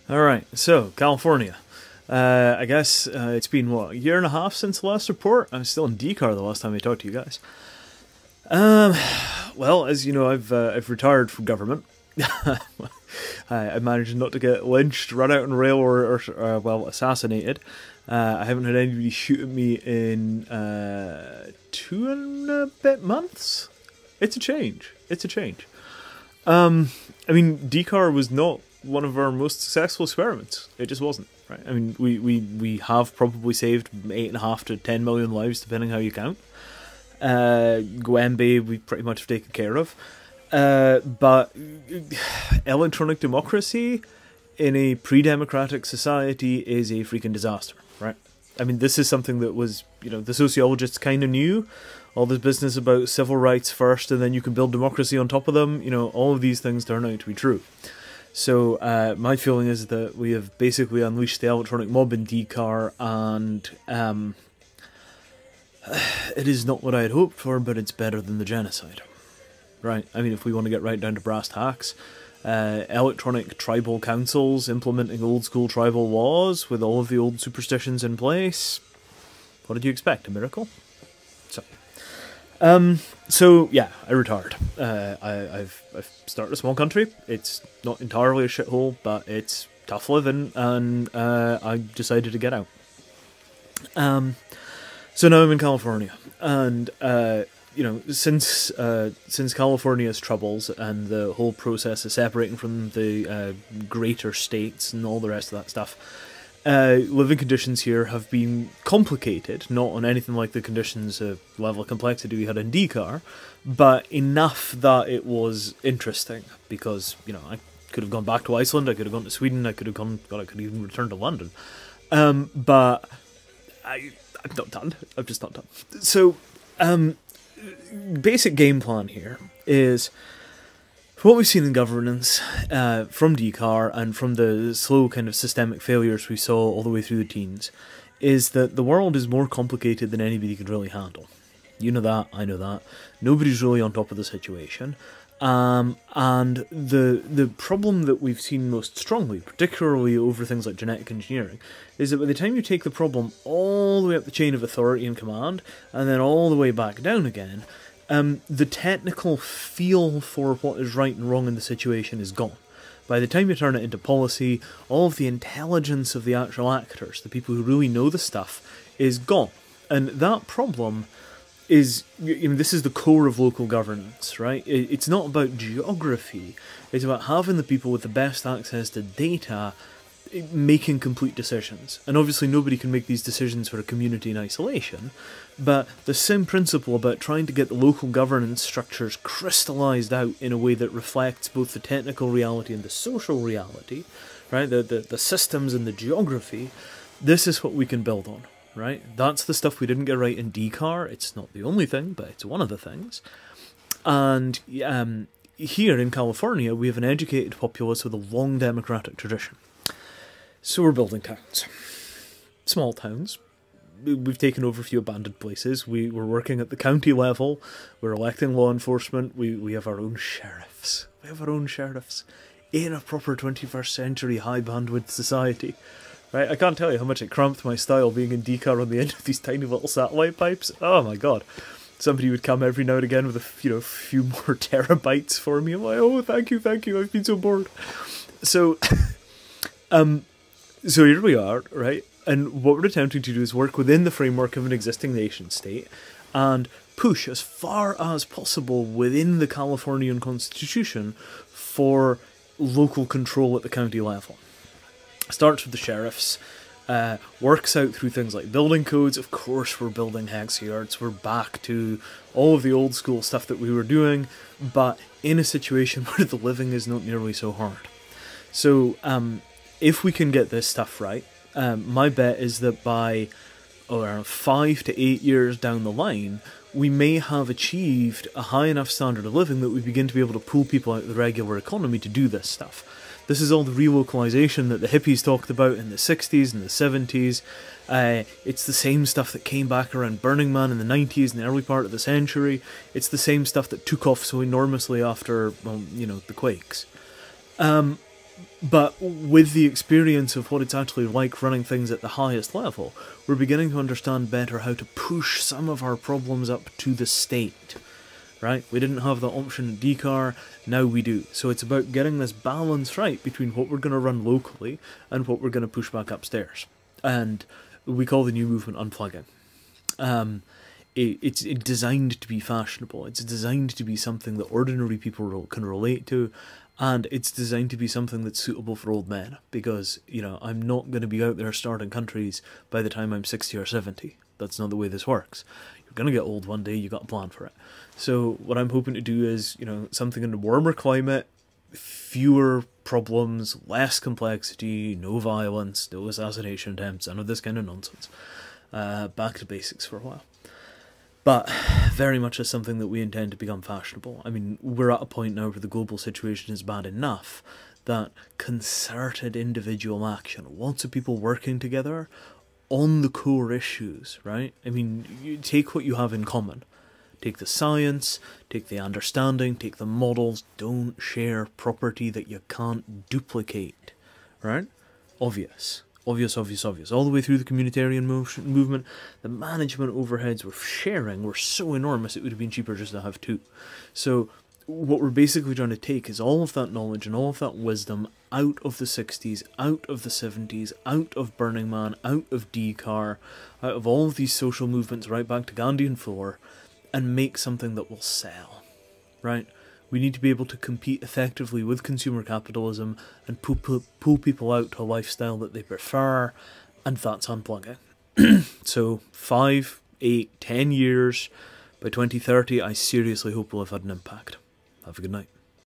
Alright, so, California. I guess it's been, what, a year and a half since the last report? I was still in DCAR the last time I talked to you guys. Well, as you know, I've retired from government. I managed not to get lynched, run out on rail, or well, assassinated. I haven't had anybody shoot at me in 2 and a bit months. It's a change. It's a change. I mean, DCAR was not one of our most successful experiments. It just wasn't, right? I mean, we have probably saved 8.5 to 10 million lives, depending how you count. Gwembe, we pretty much have taken care of. But electronic democracy in a pre-democratic society is a freaking disaster, right? I mean, this is something that was, you know, the sociologists kind of knew. All this business about civil rights first, and then you can build democracy on top of them. You know, all of these things turn out to be true. So my feeling is that we have basically unleashed the electronic mob in DCAR, and it is not what I had hoped for, but it's better than the genocide. Right? I mean, if we want to get right down to brass tacks, electronic tribal councils implementing old school tribal laws with all of the old superstitions in place. What did you expect? A miracle? So yeah, I retired. I've started a small country. It's not entirely a shithole, but it's tough living, and I decided to get out. So now I'm in California, and you know, since California's troubles and the whole process of separating from the greater states and all the rest of that stuff, living conditions here have been complicated, not on anything like the conditions of level of complexity we had in DCAR, but enough that it was interesting, because, you know, I could have gone back to Iceland, I could have gone to Sweden, I could have gone, God, I could even return to London, but I'm not done. I'm just not done. So, basic game plan here is, what we've seen in governance from DCAR and from the slow kind of systemic failures we saw all the way through the teens, is that the world is more complicated than anybody could really handle. You know that, I know that. Nobody's really on top of the situation. And the problem that we've seen most strongly, particularly over things like genetic engineering, is that by the time you take the problem all the way up the chain of authority and command, and then all the way back down again, the technical feel for what is right and wrong in the situation is gone. By the time you turn it into policy, all of the intelligence of the actual actors, the people who really know the stuff, is gone. And that problem is, I mean, this is the core of local governance, right? It's not about geography, it's about having the people with the best access to data making complete decisions. And obviously nobody can make these decisions for a community in isolation, but the same principle about trying to get the local governance structures crystallized out in a way that reflects both the technical reality and the social reality, right? The systems and the geography, this is what we can build on, right? That's the stuff we didn't get right in DCAR. It's not the only thing, but it's one of the things. And here in California, we have an educated populace with a long democratic tradition. So we're building towns. Small towns. We've taken over a few abandoned places. We're working at the county level. We're electing law enforcement. We have our own sheriffs. We have our own sheriffs in a proper 21st century high bandwidth society. Right? I can't tell you how much it cramped my style being in DCAR on the end of these tiny little satellite pipes. Oh my god. Somebody would come every now and again with a few more terabytes for me. I'm like, oh, thank you, I've been so bored. So, so here we are, right? And what we're attempting to do is work within the framework of an existing nation state and push as far as possible within the Californian Constitution for local control at the county level. Starts with the sheriffs, works out through things like building codes. Of course we're building hex yards, we're back to all of the old school stuff that we were doing, but in a situation where the living is not nearly so hard. So, if we can get this stuff right, my bet is that by around 5 to 8 years down the line, we may have achieved a high enough standard of living that we begin to be able to pull people out of the regular economy to do this stuff. This is all the relocalization that the hippies talked about in the 60s and the 70s. It's the same stuff that came back around Burning Man in the 90s and the early part of the century. It's the same stuff that took off so enormously after, well, you know, the quakes. But with the experience of what it's actually like running things at the highest level, we're beginning to understand better how to push some of our problems up to the state. Right? We didn't have that option at DCAR, now we do. So it's about getting this balance right between what we're going to run locally and what we're going to push back upstairs. And we call the new movement unplugging. It's designed to be fashionable. It's designed to be something that ordinary people can relate to, and it's designed to be something that's suitable for old men. Because, you know, I'm not going to be out there starting countries by the time I'm 60 or 70. That's not the way this works. You're going to get old one day, you got a plan for it. So what I'm hoping to do is, you know, something in a warmer climate, fewer problems, less complexity, no violence, no assassination attempts, none of this kind of nonsense. Back to basics for a while. But very much as something that we intend to become fashionable. I mean, we're at a point now where the global situation is bad enough that concerted individual action, lots of people working together on the core issues, right? I mean, you take what you have in common. Take the science, take the understanding, take the models. Don't share property that you can't duplicate, right? Obvious. Obvious. All the way through the communitarian movement, the management overheads we're sharing were so enormous it would have been cheaper just to have two. So what we're basically trying to take is all of that knowledge and all of that wisdom out of the 60s, out of the 70s, out of Burning Man, out of DCAR, out of all of these social movements right back to Gandhi and Fuller, and make something that will sell, right? We need to be able to compete effectively with consumer capitalism and pull people out to a lifestyle that they prefer, and that's unplugging. So 5, 8, 10 years, by 2030, I seriously hope we'll have had an impact. Have a good night.